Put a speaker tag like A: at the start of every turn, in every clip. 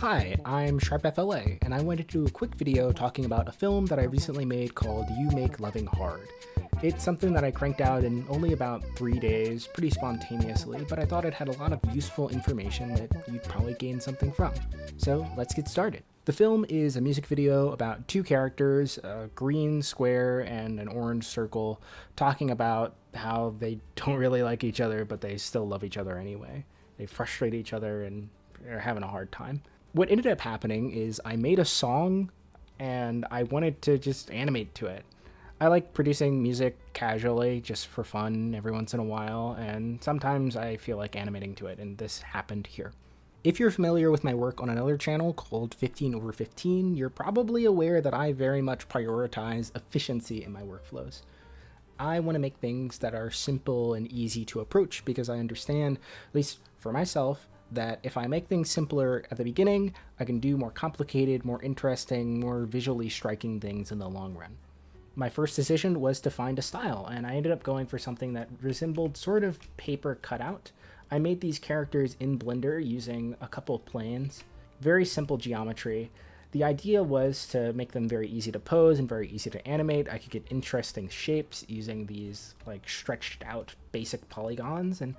A: Hi, I'm SharpFLA, and I wanted to do a quick video talking about a film that I recently made called You Make Loving Hard. It's something that I cranked out in only about 3 days, pretty spontaneously, but I thought it had a lot of useful information that you'd probably gain something from. So let's get started. The film is a music video about two characters, a green square and an orange circle, talking about how they don't really like each other, but they still love each other anyway. They frustrate each other and are having a hard time. What ended up happening is I made a song and I wanted to just animate to it. I like producing music casually, just for fun every once in a while, and sometimes I feel like animating to it, and this happened here. If you're familiar with my work on another channel called 15/15, you're probably aware that I very much prioritize efficiency in my workflows. I want to make things that are simple and easy to approach because I understand, at least for myself, that if I make things simpler at the beginning, I can do more complicated, more interesting, more visually striking things in the long run. My first decision was to find a style, and I ended up going for something that resembled sort of paper cutout. I made these characters in Blender using a couple of planes, very simple geometry. The idea was to make them very easy to pose and very easy to animate. I could get interesting shapes using these like stretched out basic polygons and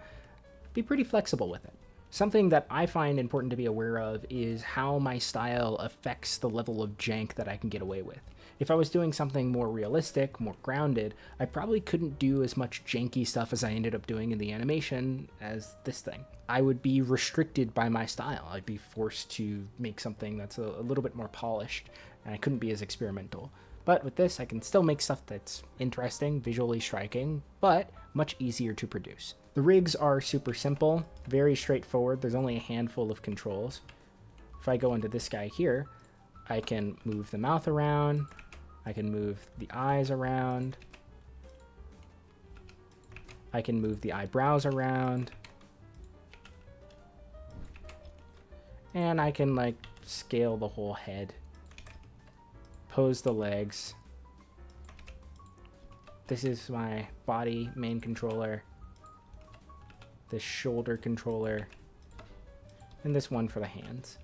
A: be pretty flexible with it. Something that I find important to be aware of is how my style affects the level of jank that I can get away with. If I was doing something more realistic, more grounded, I probably couldn't do as much janky stuff as I ended up doing in the animation as this thing. I would be restricted by my style. I'd be forced to make something that's a little bit more polished, and I couldn't be as experimental. But with this, I can still make stuff that's interesting, visually striking, but much easier to produce. The rigs are super simple, very straightforward. There's only a handful of controls. If I go into this guy here, I can move the mouth around, I can move the eyes around, I can move the eyebrows around, and I can like scale the whole head, pose the legs. This is my body main controller, this shoulder controller, and this one for the hands.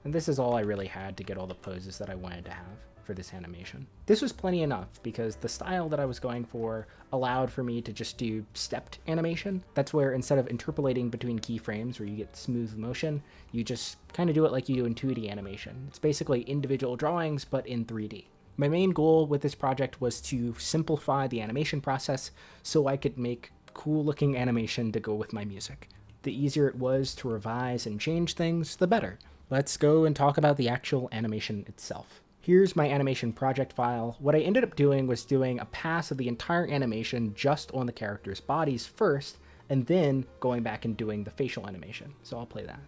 A: And this is all I really had to get all the poses that I wanted to have for this animation. This was plenty enough because the style that I was going for allowed for me to just do stepped animation. That's where instead of interpolating between keyframes where you get smooth motion, you just kind of do it like you do in 2D animation. It's basically individual drawings, but in 3D. My main goal with this project was to simplify the animation process so I could make cool looking animation to go with my music. The easier it was to revise and change things, the better. Let's go and talk about the actual animation itself. Here's my animation project file. What I ended up doing was doing a pass of the entire animation just on the characters' bodies first, and then going back and doing the facial animation. So I'll play that.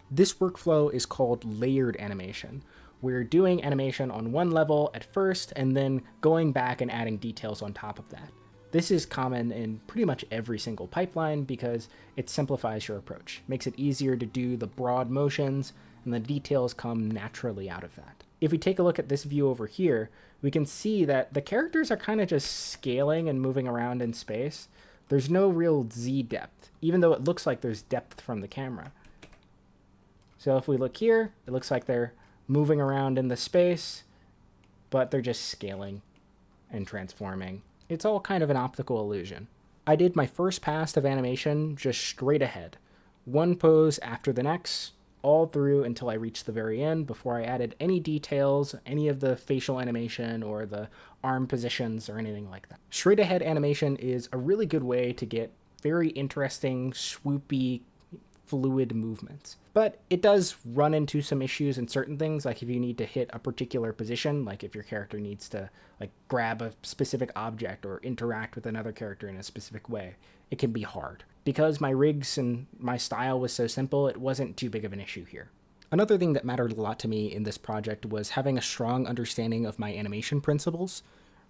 A: This workflow is called layered animation. We're doing animation on one level at first, and then going back and adding details on top of that. This is common in pretty much every single pipeline because it simplifies your approach, makes it easier to do the broad motions, and the details come naturally out of that. If we take a look at this view over here, we can see that the characters are kind of just scaling and moving around in space. There's no real Z depth, even though it looks like there's depth from the camera. So if we look here, it looks like they're moving around in the space, but they're just scaling and transforming. It's all kind of an optical illusion. I did my first pass of animation just straight ahead. One pose after the next, all through until I reached the very end before I added any details, any of the facial animation or the arm positions or anything like that. Straight ahead animation is a really good way to get very interesting, swoopy, fluid movements. But it does run into some issues in certain things, like if you need to hit a particular position, like if your character needs to like grab a specific object or interact with another character in a specific way, it can be hard. Because my rigs and my style was so simple, it wasn't too big of an issue here. Another thing that mattered a lot to me in this project was having a strong understanding of my animation principles.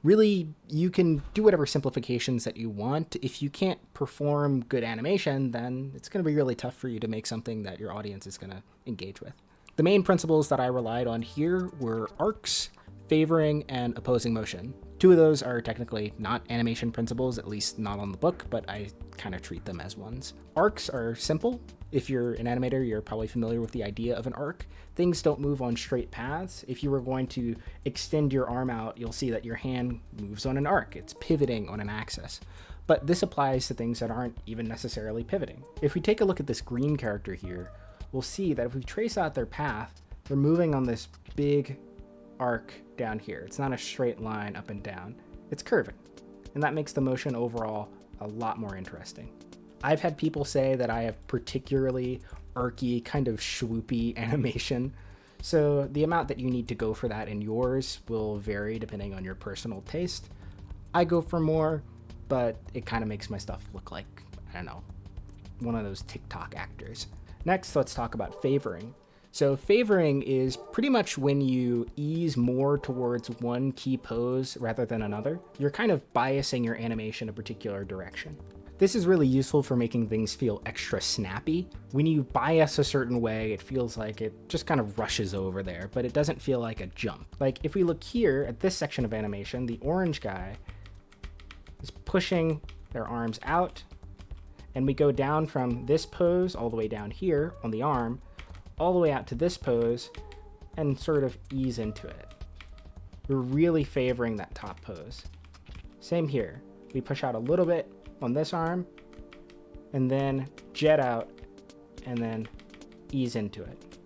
A: Really, you can do whatever simplifications that you want. If you can't perform good animation, then it's going to be really tough for you to make something that your audience is going to engage with. The main principles that I relied on here were arcs, favoring, and opposing motion. Two of those are technically not animation principles, at least not on the book, but I kind of treat them as ones. Arcs are simple. If you're an animator, you're probably familiar with the idea of an arc. Things don't move on straight paths. If you were going to extend your arm out, you'll see that your hand moves on an arc. It's pivoting on an axis. But this applies to things that aren't even necessarily pivoting. If we take a look at this green character here, we'll see that if we trace out their path, they're moving on this big arc down here. It's not a straight line up and down. It's curving. And that makes the motion overall a lot more interesting. I've had people say that I have particularly archy, kind of swoopy animation. So the amount that you need to go for that in yours will vary depending on your personal taste. I go for more, but it kind of makes my stuff look like, I don't know, one of those TikTok actors. Next, let's talk about favoring. So favoring is pretty much when you ease more towards one key pose rather than another. You're kind of biasing your animation a particular direction. This is really useful for making things feel extra snappy. When you bias a certain way, it feels like it just kind of rushes over there, but it doesn't feel like a jump. Like if we look here at this section of animation, the orange guy is pushing their arms out, and we go down from this pose all the way down here on the arm, all the way out to this pose, and sort of ease into it. We're really favoring that top pose. Same here. We push out a little bit on this arm, and then jet out, and then ease into it.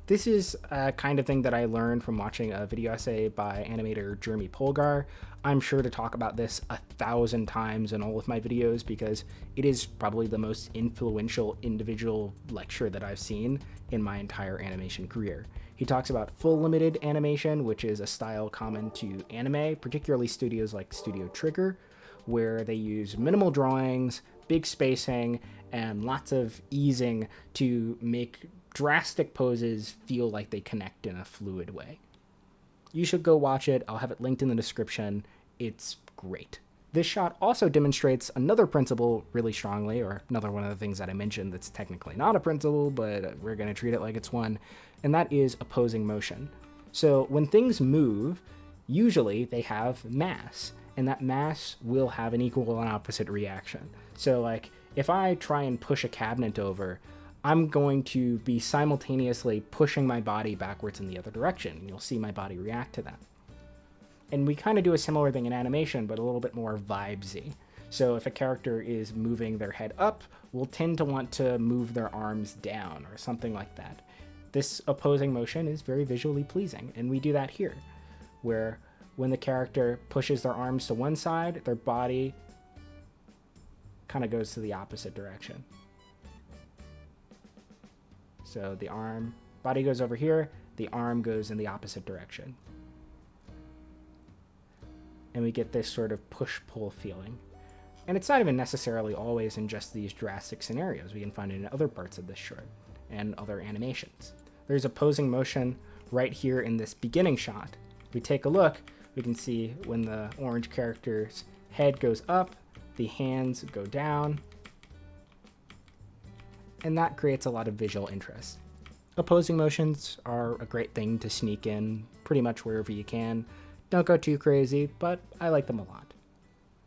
A: This is a kind of thing that I learned from watching a video essay by animator Jeremy Polgar. I'm sure to talk about this 1,000 times in all of my videos because it is probably the most influential individual lecture that I've seen in my entire animation career. He talks about full limited animation, which is a style common to anime, particularly studios like Studio Trigger, where they use minimal drawings, big spacing, and lots of easing to make drastic poses feel like they connect in a fluid way. You should go watch it. I'll have it linked in the description. It's great. This shot also demonstrates another principle really strongly, or another one of the things that I mentioned that's technically not a principle, but we're going to treat it like it's one, and that is opposing motion. So when things move, usually they have mass, and that mass will have an equal and opposite reaction. So like if I try and push a cabinet over, I'm going to be simultaneously pushing my body backwards in the other direction, and you'll see my body react to that. And we kind of do a similar thing in animation, but a little bit more vibesy. So if a character is moving their head up, we'll tend to want to move their arms down or something like that. This opposing motion is very visually pleasing, and we do that here, where when the character pushes their arms to one side, their body kind of goes to the opposite direction. So the body goes over here, the arm goes in the opposite direction. And we get this sort of push-pull feeling. And it's not even necessarily always in just these drastic scenarios. We can find it in other parts of this short and other animations. There's opposing motion right here in this beginning shot. If we take a look, we can see when the orange character's head goes up, the hands go down, and that creates a lot of visual interest. Opposing motions are a great thing to sneak in pretty much wherever you can. Don't go too crazy, but I like them a lot.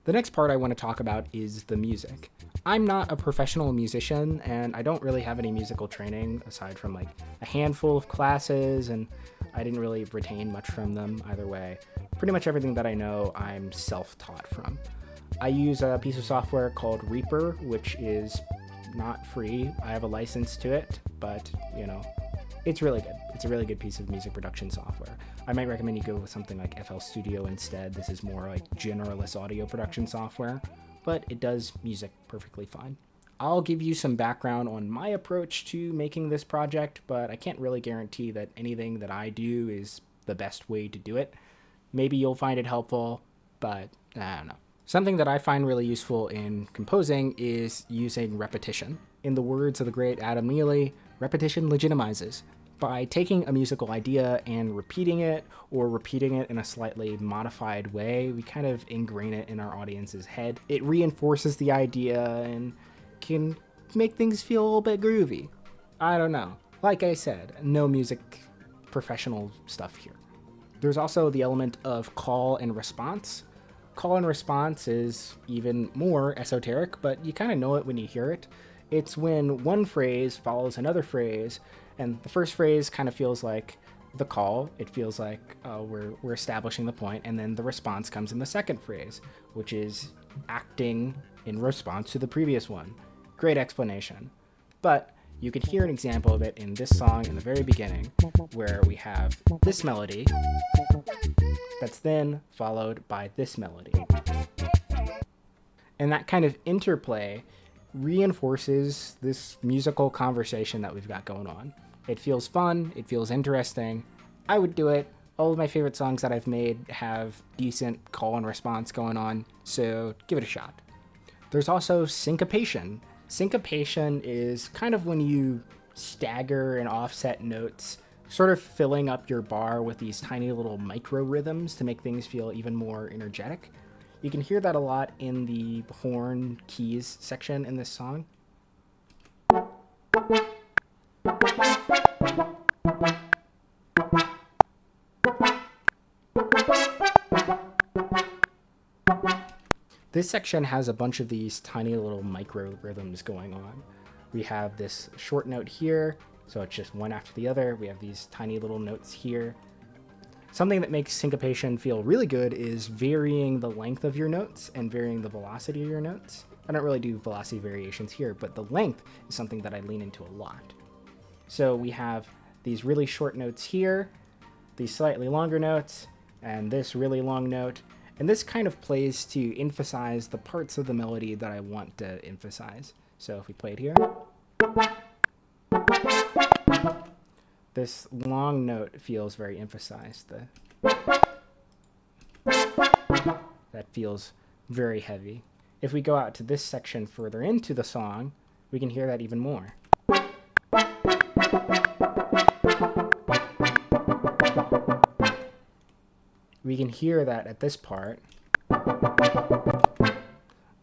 A: The next part I want to talk about is the music. I'm not a professional musician, and I don't really have any musical training aside from like a handful of classes, and I didn't really retain much from them either way. Pretty much everything that I know, I'm self-taught from. I use a piece of software called Reaper, which is not free. I have a license to it, but you know, it's really good. It's a really good piece of music production software. I might recommend you go with something like FL Studio instead. This is more like generalist audio production software, but it does music perfectly fine. I'll give you some background on my approach to making this project, but I can't really guarantee that anything that I do is the best way to do it. Maybe you'll find it helpful, but I don't know. Something that I find really useful in composing is using repetition. In the words of the great Adam Neely, repetition legitimizes. By taking a musical idea and repeating it, or repeating it in a slightly modified way, we kind of ingrain it in our audience's head. It reinforces the idea and can make things feel a little bit groovy. I don't know. Like I said, no music professional stuff here. There's also the element of call and response. Call and response is even more esoteric, but you kind of know it when you hear it. It's when one phrase follows another phrase, and the first phrase kind of feels like the call. It feels like we're establishing the point, and then the response comes in the second phrase, which is acting in response to the previous one. Great explanation. But you can hear an example of it in this song in the very beginning, where we have this melody that's then followed by this melody. And that kind of interplay reinforces this musical conversation that we've got going on. It feels fun, it feels interesting. I would do it. All of my favorite songs that I've made have decent call and response going on, so give it a shot. There's also syncopation. Syncopation is kind of when you stagger and offset notes, sort of filling up your bar with these tiny little micro rhythms to make things feel even more energetic. You can hear that a lot in the horn keys section in this song. This section has a bunch of these tiny little micro rhythms going on. We have this short note here, so it's just one after the other. We have these tiny little notes here. Something that makes syncopation feel really good is varying the length of your notes and varying the velocity of your notes. I don't really do velocity variations here, but the length is something that I lean into a lot. So we have these really short notes here, these slightly longer notes, and this really long note. And this kind of plays to emphasize the parts of the melody that I want to emphasize. So if we play it here, this long note feels very emphasized. That feels very heavy. If we go out to this section further into the song, we can hear that even more. We can hear that at this part,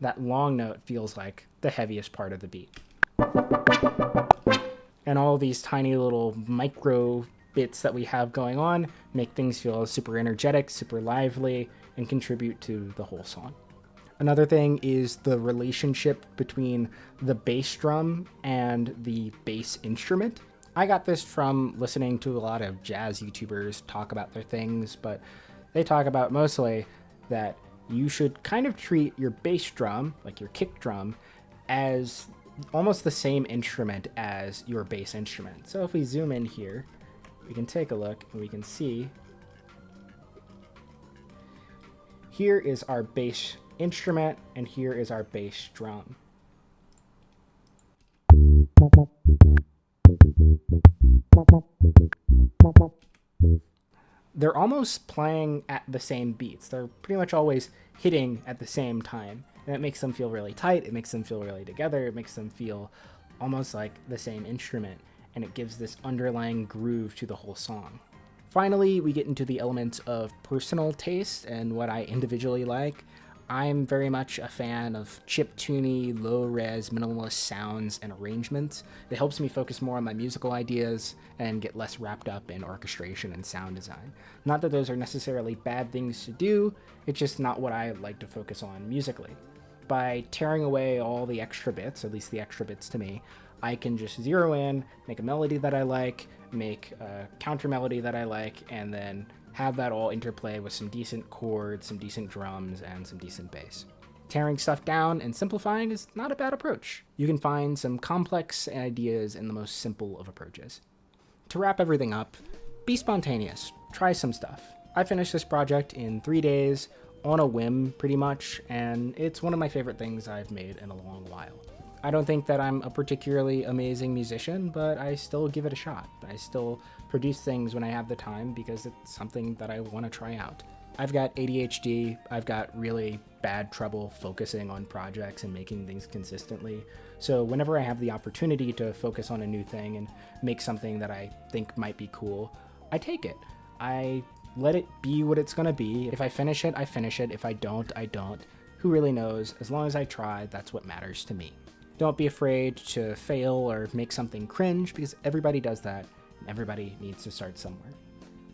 A: that long note feels like the heaviest part of the beat. And all these tiny little micro bits that we have going on make things feel super energetic, super lively, and contribute to the whole song. Another thing is the relationship between the bass drum and the bass instrument. I got this from listening to a lot of jazz YouTubers talk about their things, but they talk about mostly that you should kind of treat your bass drum, like your kick drum, as almost the same instrument as your bass instrument. So if we zoom in here, we can take a look and we can see here is our bass instrument and here is our bass drum. They're almost playing at the same beats. They're pretty much always hitting at the same time. And it makes them feel really tight. It makes them feel really together. It makes them feel almost like the same instrument. And it gives this underlying groove to the whole song. Finally, we get into the elements of personal taste and what I individually like. I'm very much a fan of chiptune-y, low-res, minimalist sounds and arrangements. It helps me focus more on my musical ideas and get less wrapped up in orchestration and sound design. Not that those are necessarily bad things to do, it's just not what I like to focus on musically. By tearing away all the extra bits, at least the extra bits to me, I can just zero in, make a melody that I like, make a counter melody that I like, and then have that all interplay with some decent chords, some decent drums, and some decent bass. Tearing stuff down and simplifying is not a bad approach. You can find some complex ideas in the most simple of approaches. To wrap everything up, be spontaneous. Try some stuff. I finished this project in 3 days, on a whim pretty much, and it's one of my favorite things I've made in a long while. I don't think that I'm a particularly amazing musician, but I still give it a shot. I still produce things when I have the time because it's something that I want to try out. I've got ADHD, I've got really bad trouble focusing on projects and making things consistently. So whenever I have the opportunity to focus on a new thing and make something that I think might be cool, I take it. I let it be what it's gonna be. If I finish it, I finish it. If I don't, I don't. Who really knows? As long as I try, that's what matters to me. Don't be afraid to fail or make something cringe because everybody does that and everybody needs to start somewhere.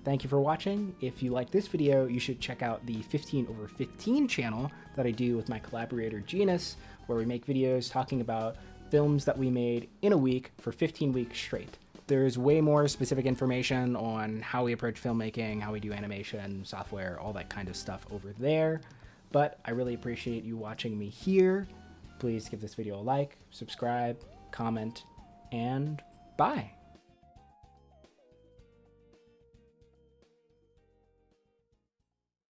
A: Thank you for watching. If you like this video, you should check out the 15/15 channel that I do with my collaborator Genus, where we make videos talking about films that we made in a week for 15 weeks straight. There's way more specific information on how we approach filmmaking, how we do animation, software, all that kind of stuff over there. But I really appreciate you watching me here. Please give this video a like, subscribe, comment, and bye.